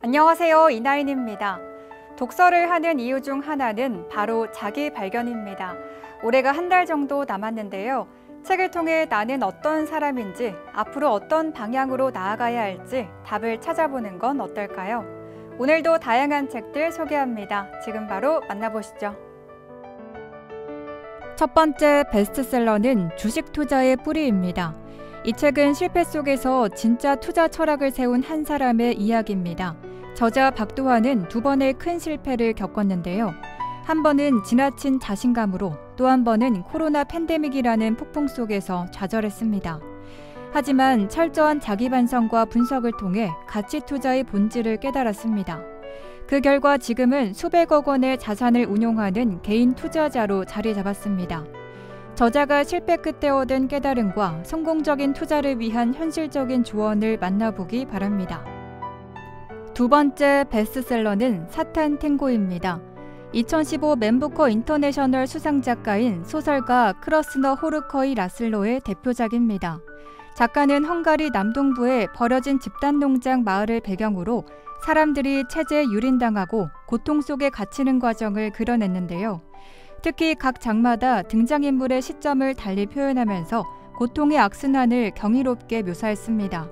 안녕하세요. 이나인입니다. 독서를 하는 이유 중 하나는 바로 자기 발견입니다. 올해가 한 달 정도 남았는데요. 책을 통해 나는 어떤 사람인지, 앞으로 어떤 방향으로 나아가야 할지 답을 찾아보는 건 어떨까요? 오늘도 다양한 책들 소개합니다. 지금 바로 만나보시죠. 첫 번째 베스트셀러는 주식 투자의 뿌리입니다. 이 책은 실패 속에서 진짜 투자 철학을 세운 한 사람의 이야기입니다. 저자 박도환은 두 번의 큰 실패를 겪었는데요. 한 번은 지나친 자신감으로, 또 한 번은 코로나 팬데믹이라는 폭풍 속에서 좌절했습니다. 하지만 철저한 자기 반성과 분석을 통해 가치 투자의 본질을 깨달았습니다. 그 결과 지금은 수백억 원의 자산을 운용하는 개인 투자자로 자리 잡았습니다. 저자가 실패 끝에 얻은 깨달음과 성공적인 투자를 위한 현실적인 조언을 만나보기 바랍니다. 두 번째 베스트셀러는 사탄 탱고입니다. 2015 맨부커 인터내셔널 수상작가인 소설가 크러스너 호르커이 라슬로의 대표작입니다. 작가는 헝가리 남동부의 버려진 집단농장 마을을 배경으로 사람들이 체제에 유린당하고 고통 속에 갇히는 과정을 그려냈는데요. 특히 각 장마다 등장인물의 시점을 달리 표현하면서 고통의 악순환을 경이롭게 묘사했습니다.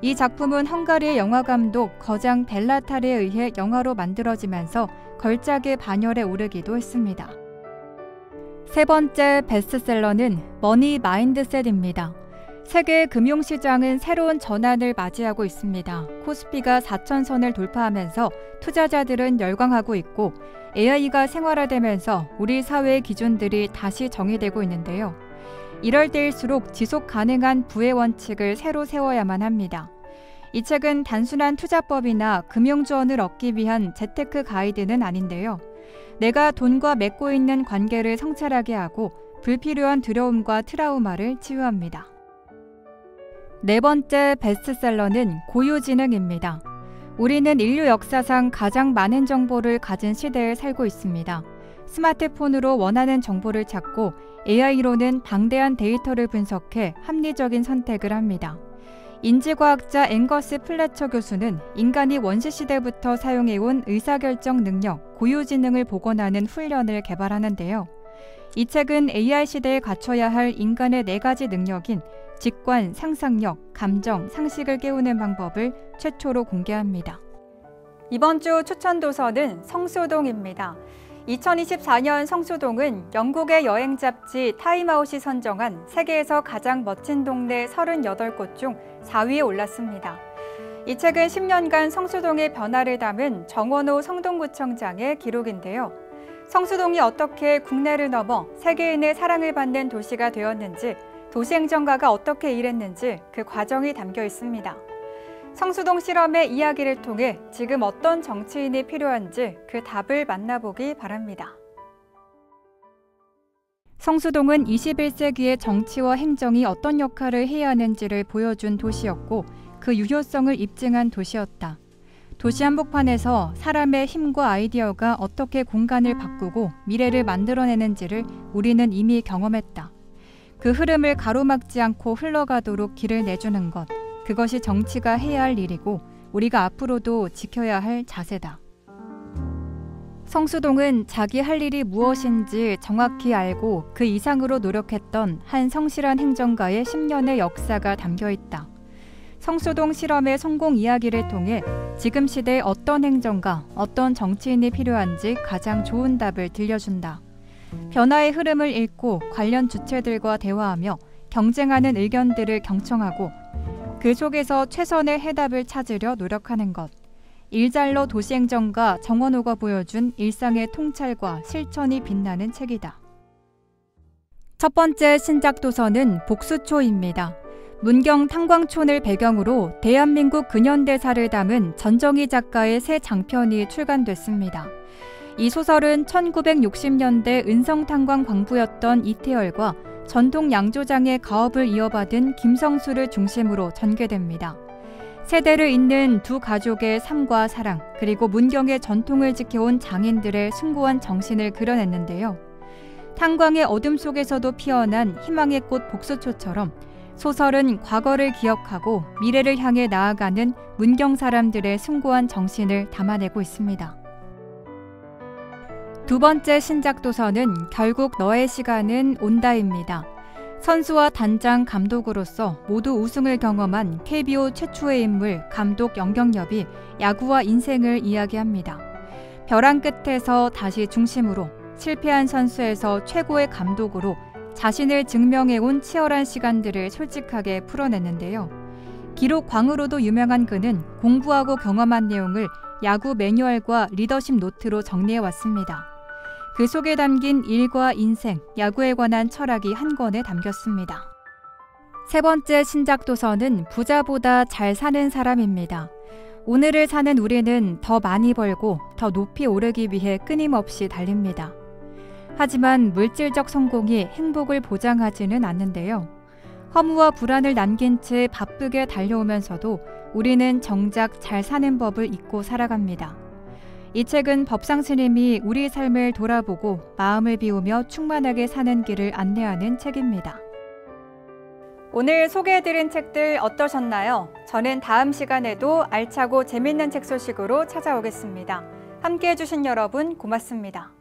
이 작품은 헝가리의 영화감독 거장 벨라탈에 의해 영화로 만들어지면서 걸작의 반열에 오르기도 했습니다. 세 번째 베스트셀러는 머니 마인드셋입니다. 세계 금융시장은 새로운 전환을 맞이하고 있습니다. 코스피가 4,000선을 돌파하면서 투자자들은 열광하고 있고 AI가 생활화되면서 우리 사회의 기준들이 다시 정의되고 있는데요. 이럴 때일수록 지속 가능한 부의 원칙을 새로 세워야만 합니다. 이 책은 단순한 투자법이나 금융조언을 얻기 위한 재테크 가이드는 아닌데요. 내가 돈과 맺고 있는 관계를 성찰하게 하고 불필요한 두려움과 트라우마를 치유합니다. 네 번째 베스트셀러는 고유지능입니다. 우리는 인류 역사상 가장 많은 정보를 가진 시대에 살고 있습니다. 스마트폰으로 원하는 정보를 찾고 AI로는 방대한 데이터를 분석해 합리적인 선택을 합니다. 인지과학자 앵거스 플래처 교수는 인간이 원시시대부터 사용해온 의사결정 능력, 고유지능을 복원하는 훈련을 개발하는데요. 이 책은 AI 시대에 갖춰야 할 인간의 4가지 능력인 직관, 상상력, 감정, 상식을 깨우는 방법을 최초로 공개합니다. 이번 주 추천 도서는 성수동입니다. 2024년 성수동은 영국의 여행 잡지 타임아웃이 선정한 세계에서 가장 멋진 동네 38곳 중 4위에 올랐습니다. 이 책은 10년간 성수동의 변화를 담은 정원호 성동구청장의 기록인데요. 성수동이 어떻게 국내를 넘어 세계인의 사랑을 받는 도시가 되었는지, 도시행정가가 어떻게 일했는지 그 과정이 담겨 있습니다. 성수동 실험의 이야기를 통해 지금 어떤 정치인이 필요한지 그 답을 만나보기 바랍니다. 성수동은 21세기의 정치와 행정이 어떤 역할을 해야 하는지를 보여준 도시였고 그 유효성을 입증한 도시였다. 도시 한복판에서 사람의 힘과 아이디어가 어떻게 공간을 바꾸고 미래를 만들어내는지를 우리는 이미 경험했다. 그 흐름을 가로막지 않고 흘러가도록 길을 내주는 것. 그것이 정치가 해야 할 일이고 우리가 앞으로도 지켜야 할 자세다. 성수동은 자기 할 일이 무엇인지 정확히 알고 그 이상으로 노력했던 한 성실한 행정가의 10년의 역사가 담겨있다. 성수동 실험의 성공 이야기를 통해 지금 시대에 어떤 행정가, 어떤 정치인이 필요한지 가장 좋은 답을 들려준다. 변화의 흐름을 읽고 관련 주체들과 대화하며 경쟁하는 의견들을 경청하고 그 속에서 최선의 해답을 찾으려 노력하는 것. 일잘로 도시행정가 정원호가 보여준 일상의 통찰과 실천이 빛나는 책이다. 첫 번째 신작 도서는 복수초입니다. 문경 탄광촌을 배경으로 대한민국 근현대사를 담은 전정희 작가의 새 장편이 출간됐습니다. 이 소설은 1960년대 은성탄광 광부였던 이태열과 전통 양조장의 가업을 이어받은 김성수를 중심으로 전개됩니다. 세대를 잇는 두 가족의 삶과 사랑, 그리고 문경의 전통을 지켜온 장인들의 숭고한 정신을 그려냈는데요. 탄광의 어둠 속에서도 피어난 희망의 꽃 복수초처럼 소설은 과거를 기억하고 미래를 향해 나아가는 문경 사람들의 숭고한 정신을 담아내고 있습니다. 두 번째 신작 도서는 결국 너의 시간은 온다입니다. 선수와 단장, 감독으로서 모두 우승을 경험한 KBO 최초의 인물 감독 영경엽이 야구와 인생을 이야기합니다. 벼랑 끝에서 다시 중심으로, 실패한 선수에서 최고의 감독으로 자신을 증명해온 치열한 시간들을 솔직하게 풀어냈는데요. 기록 광으로도 유명한 그는 공부하고 경험한 내용을 야구 매뉴얼과 리더십 노트로 정리해왔습니다. 그 속에 담긴 일과 인생, 야구에 관한 철학이 한 권에 담겼습니다. 세 번째 신작 도서는 부자보다 잘 사는 사람입니다. 오늘을 사는 우리는 더 많이 벌고 더 높이 오르기 위해 끊임없이 달립니다. 하지만 물질적 성공이 행복을 보장하지는 않는데요. 허무와 불안을 남긴 채 바쁘게 달려오면서도 우리는 정작 잘 사는 법을 잊고 살아갑니다. 이 책은 법상 스님이 우리 삶을 돌아보고 마음을 비우며 충만하게 사는 길을 안내하는 책입니다. 오늘 소개해드린 책들 어떠셨나요? 저는 다음 시간에도 알차고 재밌는 책 소식으로 찾아오겠습니다. 함께해 주신 여러분 고맙습니다.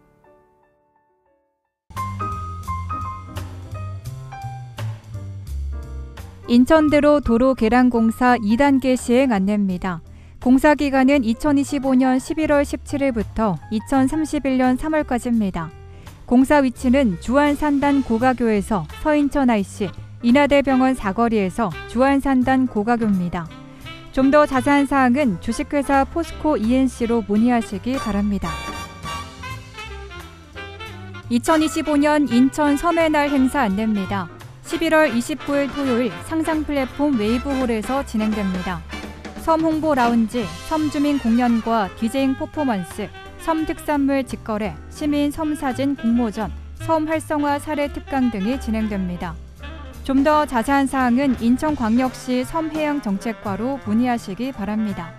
인천대로 도로 개량공사 2단계 시행 안내입니다. 공사 기간은 2025년 11월 17일부터 2031년 3월까지입니다. 공사 위치는 주안산단 고가교에서 서인천 IC, 인하대병원 사거리에서 주안산단 고가교입니다. 좀 더 자세한 사항은 주식회사 포스코 ENC로 문의하시기 바랍니다. 2025년 인천 섬의 날 행사 안내입니다. 11월 29일 토요일 상상 플랫폼 웨이브홀에서 진행됩니다. 섬 홍보 라운지, 섬 주민 공연과 디제잉 퍼포먼스, 섬 특산물 직거래, 시민 섬 사진 공모전, 섬 활성화 사례 특강 등이 진행됩니다. 좀 더 자세한 사항은 인천광역시 섬해양정책과로 문의하시기 바랍니다.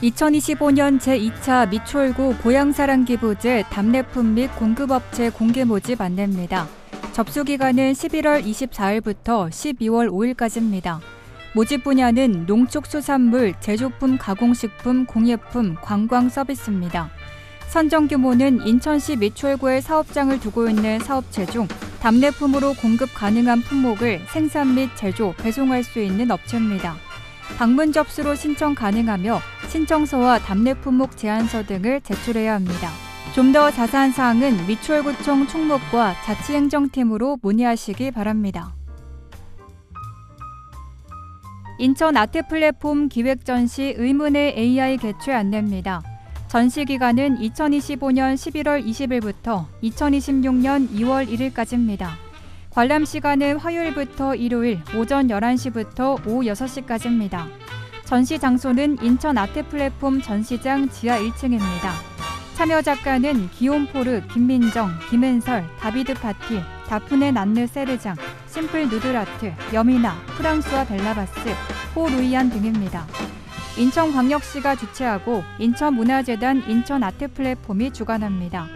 2025년 제2차 미추홀구 고향사랑기부제 답례품 및 공급업체 공개 모집 안내입니다. 접수 기간은 11월 24일부터 12월 5일까지입니다. 모집 분야는 농축수산물, 제조품, 가공식품, 공예품, 관광 서비스입니다. 선정 규모는 인천시 미추홀구에 사업장을 두고 있는 사업체 중 답례품으로 공급 가능한 품목을 생산 및 제조, 배송할 수 있는 업체입니다. 방문 접수로 신청 가능하며 신청서와 답례품목 제안서 등을 제출해야 합니다. 좀 더 자세한 사항은 미추홀구청 충목과 자치행정팀으로 문의하시기 바랍니다. 인천 아트 플랫폼 기획전시 의문의 AI 개최 안내입니다. 전시 기간은 2025년 11월 20일부터 2026년 2월 1일까지입니다. 관람 시간은 화요일부터 일요일 오전 11시부터 오후 6시까지입니다. 전시 장소는 인천 아트 플랫폼 전시장 지하 1층입니다. 참여 작가는 기욤포르, 김민정, 김은설, 다비드 파티, 다프네 난느 세르장, 심플 누드라트, 여미나, 프랑스와 벨라바스, 호루이안 등입니다. 인천광역시가 주최하고 인천문화재단 인천아트 플랫폼이 주관합니다.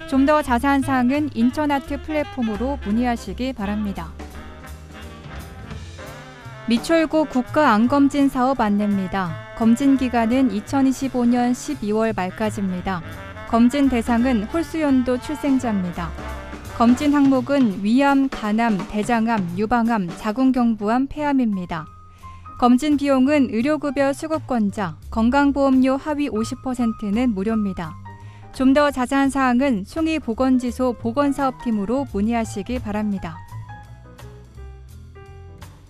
좀 더 자세한 사항은 인천아트 플랫폼으로 문의하시기 바랍니다. 미추홀구 국가암검진 사업 안내입니다. 검진 기간은 2025년 12월 말까지입니다. 검진 대상은 홀수연도 출생자입니다. 검진 항목은 위암, 간암, 대장암, 유방암, 자궁경부암, 폐암입니다. 검진 비용은 의료급여 수급권자, 건강보험료 하위 50%는 무료입니다. 좀 더 자세한 사항은 숭이보건지소 보건사업팀으로 문의하시기 바랍니다.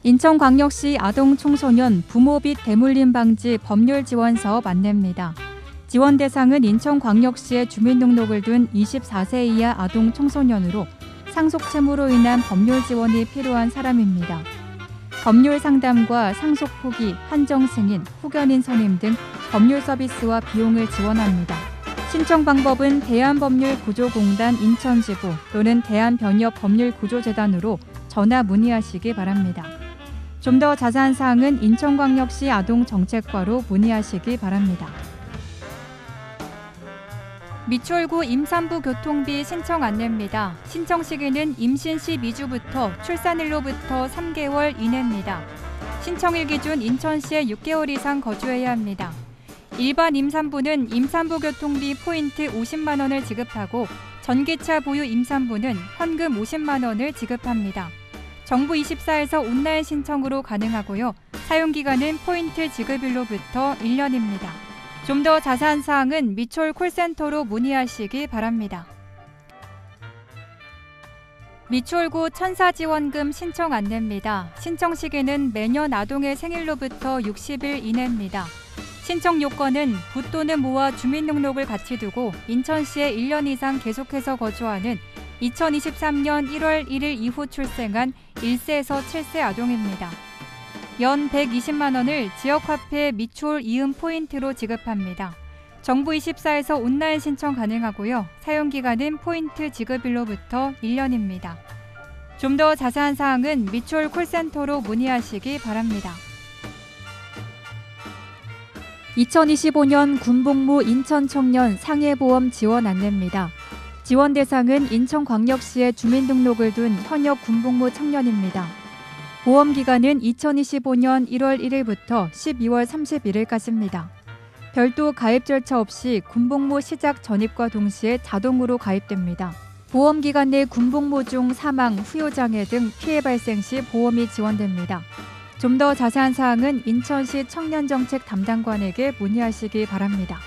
인천광역시 아동청소년 부모 빚 대물림 방지 법률 지원 사업 안내입니다. 지원 대상은 인천광역시에 주민등록을 둔 24세 이하 아동 청소년으로 상속채무로 인한 법률 지원이 필요한 사람입니다. 법률 상담과 상속 포기, 한정 승인, 후견인 선임 등 법률 서비스와 비용을 지원합니다. 신청 방법은 대한법률구조공단 인천지부 또는 대한변협법률구조재단으로 전화 문의하시기 바랍니다. 좀 더 자세한 사항은 인천광역시 아동정책과로 문의하시기 바랍니다. 미추홀구 임산부 교통비 신청 안내입니다. 신청 시기는 임신 12주부터 출산일로부터 3개월 이내입니다. 신청일 기준 인천시에 6개월 이상 거주해야 합니다. 일반 임산부는 임산부 교통비 포인트 50만 원을 지급하고 전기차 보유 임산부는 현금 50만 원을 지급합니다. 정부 24에서 온라인 신청으로 가능하고요. 사용기간은 포인트 지급일로부터 1년입니다. 좀 더 자세한 사항은 미추홀 콜센터로 문의하시기 바랍니다. 미추홀구 천사지원금 신청 안내입니다. 신청 시기는 매년 아동의 생일로부터 60일 이내입니다. 신청 요건은 부 또는 모와 주민등록을 같이 두고 인천시에 1년 이상 계속해서 거주하는 2023년 1월 1일 이후 출생한 1세에서 7세 아동입니다. 연 120만 원을 지역화폐 미추홀 이음 포인트로 지급합니다. 정부 24에서 온라인 신청 가능하고요. 사용기간은 포인트 지급일로부터 1년입니다. 좀 더 자세한 사항은 미추홀 콜센터로 문의하시기 바랍니다. 2025년 군복무 인천청년 상해보험 지원 안내입니다. 지원 대상은 인천광역시에 주민등록을 둔 현역 군복무 청년입니다. 보험기간은 2025년 1월 1일부터 12월 31일까지입니다. 별도 가입 절차 없이 군복무 시작 전입과 동시에 자동으로 가입됩니다. 보험기간 내 군복무 중 사망, 후유장애 등 피해 발생 시 보험이 지원됩니다. 좀 더 자세한 사항은 인천시 청년정책 담당관에게 문의하시기 바랍니다.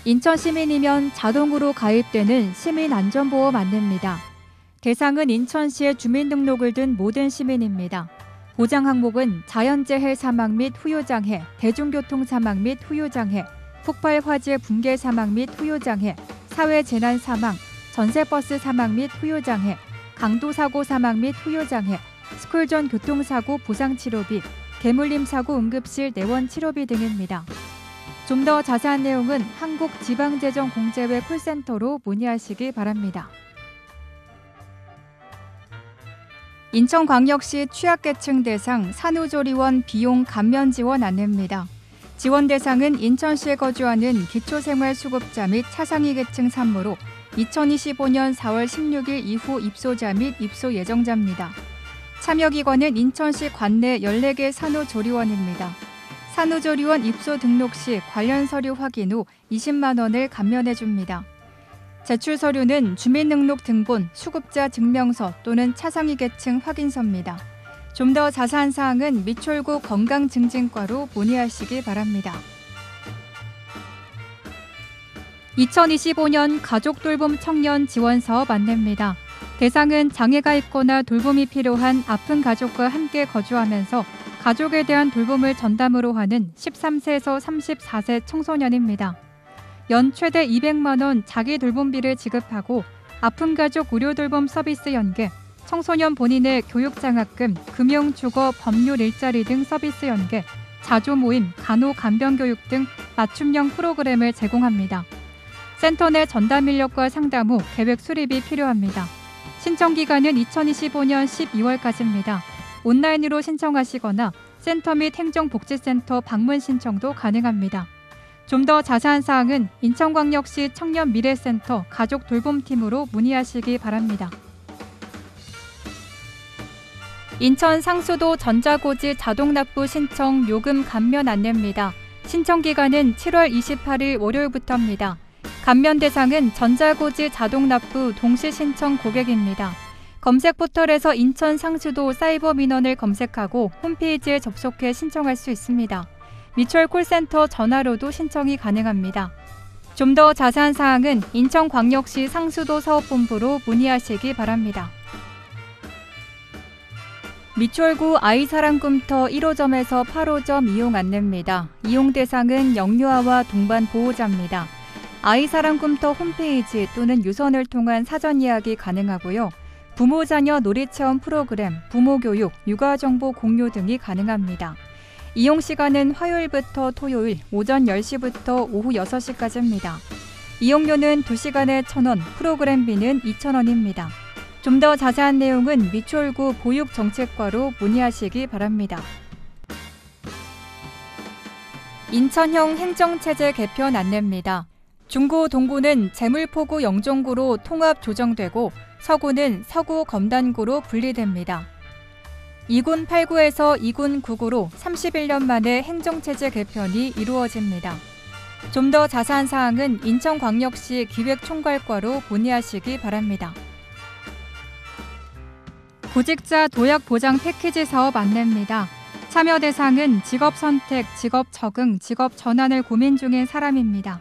인천 시민이면 자동으로 가입되는 시민안전보험 안내입니다. 대상은 인천시에 주민등록을 둔 모든 시민입니다. 보장 항목은 자연재해 사망 및 후유장애, 대중교통 사망 및 후유장애, 폭발 화재 붕괴 사망 및 후유장애, 사회재난 사망, 전세버스 사망 및 후유장애, 강도사고 사망 및 후유장애, 스쿨 전 교통사고 보상치료비, 개물림 사고 응급실 내원 치료비 등입니다. 좀 더 자세한 내용은 한국지방재정공제회 콜센터로 문의하시기 바랍니다. 인천광역시 취약계층 대상 산후조리원 비용 감면 지원 안내입니다. 지원 대상은 인천시에 거주하는 기초생활수급자 및 차상위 계층 산모로 2025년 4월 16일 이후 입소자 및 입소 예정자입니다. 참여기관은 인천시 관내 14개 산후조리원입니다. 산후조리원 입소 등록 시 관련 서류 확인 후 20만 원을 감면해 줍니다. 제출 서류는 주민등록 등본, 수급자 증명서 또는 차상위 계층 확인서입니다. 좀 더 자세한 사항은 미추홀구 건강증진과로 문의하시기 바랍니다. 2025년 가족돌봄 청년 지원사업 안내입니다. 대상은 장애가 있거나 돌봄이 필요한 아픈 가족과 함께 거주하면서 가족에 대한 돌봄을 전담으로 하는 13세에서 34세 청소년입니다. 연 최대 200만 원 자기 돌봄비를 지급하고 아픈 가족 의료 돌봄 서비스 연계, 청소년 본인의 교육장학금, 금융, 주거, 법률 일자리 등 서비스 연계, 자조 모임, 간호 간병 교육 등 맞춤형 프로그램을 제공합니다. 센터 내 전담 인력과 상담 후 계획 수립이 필요합니다. 신청 기간은 2025년 12월까지입니다. 온라인으로 신청하시거나 센터 및 행정복지센터 방문 신청도 가능합니다. 좀 더 자세한 사항은 인천광역시 청년미래센터 가족돌봄팀으로 문의하시기 바랍니다. 인천 상수도 전자고지 자동납부 신청 요금 감면 안내입니다. 신청 기간은 7월 28일 월요일부터입니다. 감면 대상은 전자고지 자동납부 동시신청 고객입니다. 검색 포털에서 인천 상수도 사이버 민원을 검색하고 홈페이지에 접속해 신청할 수 있습니다. 미추홀 콜센터 전화로도 신청이 가능합니다. 좀 더 자세한 사항은 인천광역시 상수도 사업본부로 문의하시기 바랍니다. 미추홀구 아이사랑꿈터 1호점에서 8호점 이용 안내입니다. 이용 대상은 영유아와 동반 보호자입니다. 아이사랑꿈터 홈페이지 또는 유선을 통한 사전 예약이 가능하고요. 부모 자녀 놀이체험 프로그램, 부모 교육, 육아정보 공유 등이 가능합니다. 이용 시간은 화요일부터 토요일 오전 10시부터 오후 6시까지입니다. 이용료는 2시간에 1,000원, 프로그램비는 2,000원입니다. 좀 더 자세한 내용은 미추홀구 보육정책과로 문의하시기 바랍니다. 인천형 행정체제 개편 안내입니다. 중구 동구는 제물포구 영종구로 통합 조정되고 서구는 서구 검단구로 분리됩니다. 2군 8구에서 2군 9구로 31년 만에 행정체제 개편이 이루어집니다. 좀 더 자세한 사항은 인천광역시 기획총괄과로 문의하시기 바랍니다. 구직자 도약 보장 패키지 사업 안내입니다. 참여 대상은 직업 선택, 직업 적응, 직업 전환을 고민 중인 사람입니다.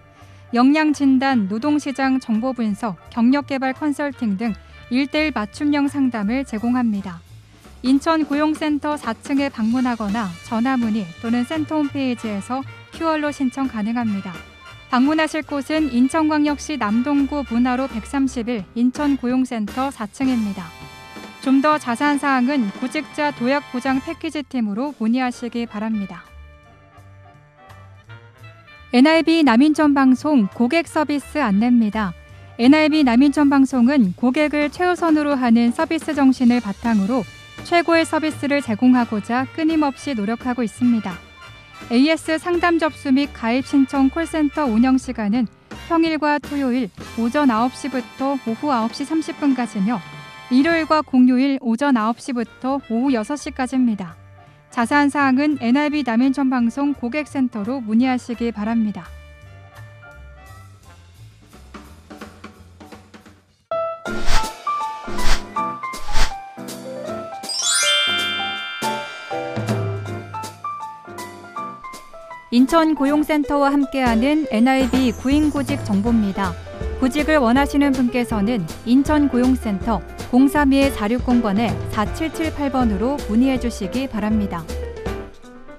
역량 진단, 노동시장 정보 분석, 경력 개발 컨설팅 등 1:1 맞춤형 상담을 제공합니다. 인천 고용센터 4층에 방문하거나 전화 문의 또는 센터 홈페이지에서 QR로 신청 가능합니다. 방문하실 곳은 인천광역시 남동구 문화로 131 인천고용센터 4층입니다. 좀 더 자세한 사항은 구직자 도약 보장 패키지 팀으로 문의하시기 바랍니다. NIB 남인천 방송 고객 서비스 안내입니다. NIB 남인천 방송은 고객을 최우선으로 하는 서비스 정신을 바탕으로 최고의 서비스를 제공하고자 끊임없이 노력하고 있습니다. AS 상담 접수 및 가입 신청 콜센터 운영 시간은 평일과 토요일 오전 9시부터 오후 9시 30분까지며 일요일과 공휴일 오전 9시부터 오후 6시까지입니다. 자세한 사항은 NIB 남인천 방송 고객센터로 문의하시기 바랍니다. 인천고용센터와 함께하는 NIB 구인구직 정보입니다. 구직을 원하시는 분께서는 인천고용센터 032-4600-4778번으로 문의해 주시기 바랍니다.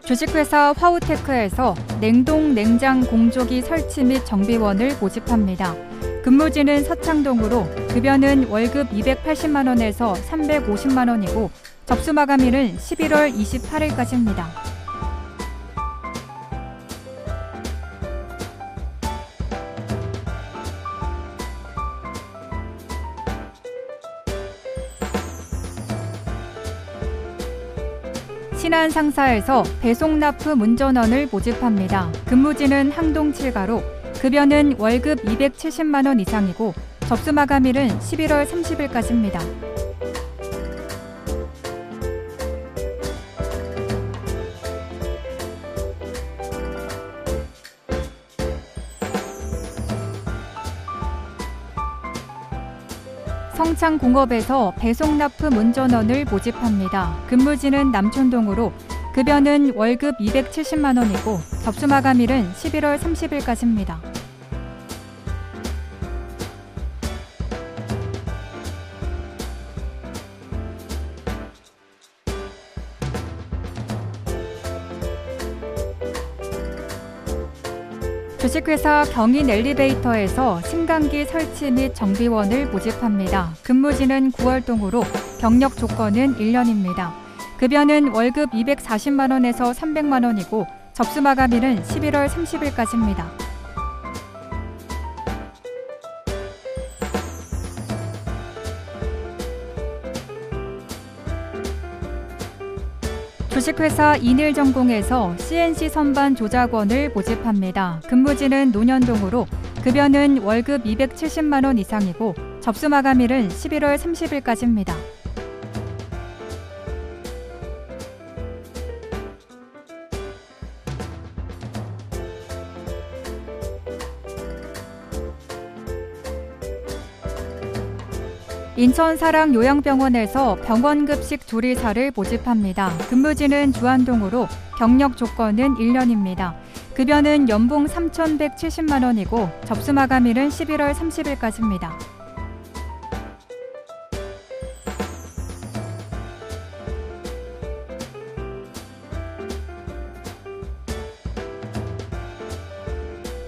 주식회사 화우테크에서 냉동 냉장 공조기 설치 및 정비원을 모집합니다. 근무지는 서창동으로 급여는 월급 280만 원에서 350만 원이고 접수 마감일은 11월 28일까지입니다. 신한상사에서 배송납품 운전원을 모집합니다. 근무지는 항동 7가로 급여는 월급 270만 원 이상이고 접수 마감일은 11월 30일까지입니다. 성창공업에서 배송납품 운전원을 모집합니다. 근무지는 남촌동으로 급여는 월급 270만 원이고 접수 마감일은 11월 30일까지입니다. 주식회사 경인 엘리베이터에서 승강기 설치 및 정비원을 모집합니다. 근무지는 9월동으로 경력 조건은 1년입니다. 급여는 월급 240만 원에서 300만 원이고 접수 마감일은 11월 30일까지입니다. 주식회사 인일전공에서 CNC 선반 조작원을 모집합니다. 근무지는 논현동으로 급여는 월급 270만 원 이상이고 접수 마감일은 11월 30일까지입니다. 인천 사랑요양병원에서 병원급식 조리사를 모집합니다. 근무지는 주안동으로 경력 조건은 1년입니다. 급여는 연봉 3,170만 원이고 접수 마감일은 11월 30일까지입니다.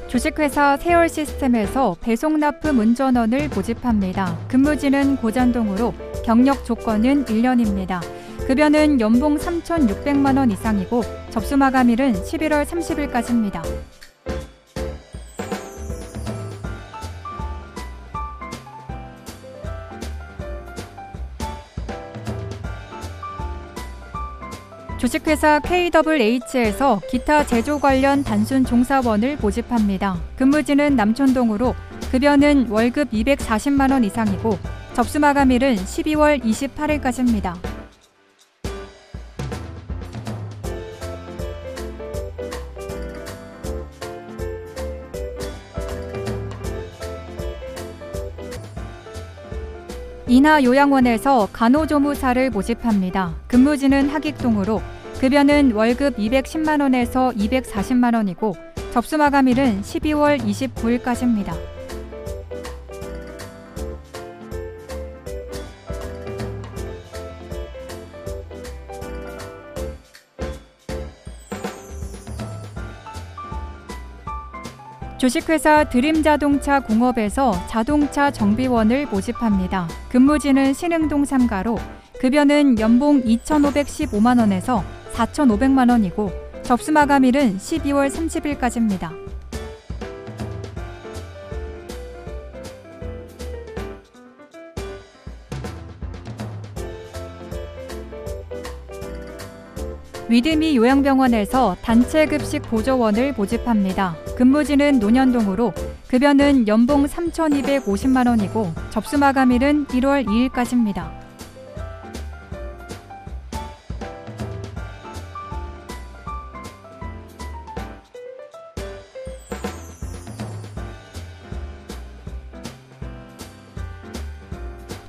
주식회사 세월시스템에서 배송납품 운전원을 모집합니다. 근무지는 고잔동으로 경력 조건은 1년입니다. 급여는 연봉 3,600만 원 이상이고 접수 마감일은 11월 30일까지입니다. 주식회사 KWH에서 기타 제조 관련 단순 종사원을 모집합니다. 근무지는 남촌동으로 급여는 월급 240만 원 이상이고 접수 마감일은 12월 28일까지입니다. 인하요양원에서 간호조무사를 모집합니다. 근무지는 하객동으로 급여는 월급 210만 원에서 240만 원이고 접수 마감일은 12월 29일까지입니다. 주식회사 드림자동차 공업에서 자동차 정비원을 모집합니다. 근무지는 신흥동 3가로 급여는 연봉 2,515만 원에서 4,500만 원이고 접수 마감일은 12월 30일까지입니다. 위드미 요양병원에서 단체급식 보조원을 모집합니다. 근무지는 논현동으로 급여는 연봉 3,250만 원이고 접수 마감일은 1월 2일까지입니다.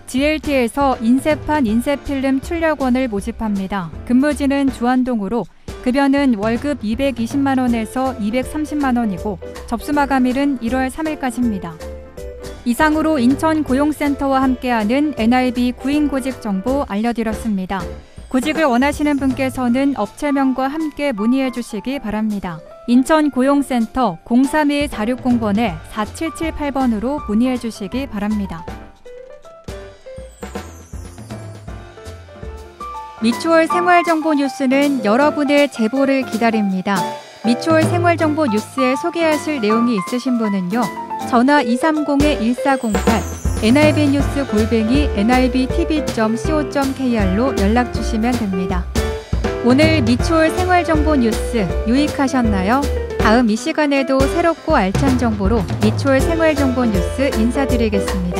GLT에서 인쇄판 인쇄필름 출력원을 모집합니다. 근무지는 주안동으로 급여는 월급 220만 원에서 230만 원이고 접수 마감일은 1월 3일까지입니다. 이상으로 인천고용센터와 함께하는 NIB 구인구직 정보 알려드렸습니다. 구직을 원하시는 분께서는 업체명과 함께 문의해 주시기 바랍니다. 인천고용센터 032-4600번에 4778번으로 문의해 주시기 바랍니다. 미추홀 생활정보 뉴스는 여러분의 제보를 기다립니다. 미추홀 생활정보 뉴스에 소개하실 내용이 있으신 분은요. 전화 230-1408, nibnews@nibtv.co.kr로 연락주시면 됩니다. 오늘 미추홀 생활정보 뉴스 유익하셨나요? 다음 이 시간에도 새롭고 알찬 정보로 미추홀 생활정보 뉴스 인사드리겠습니다.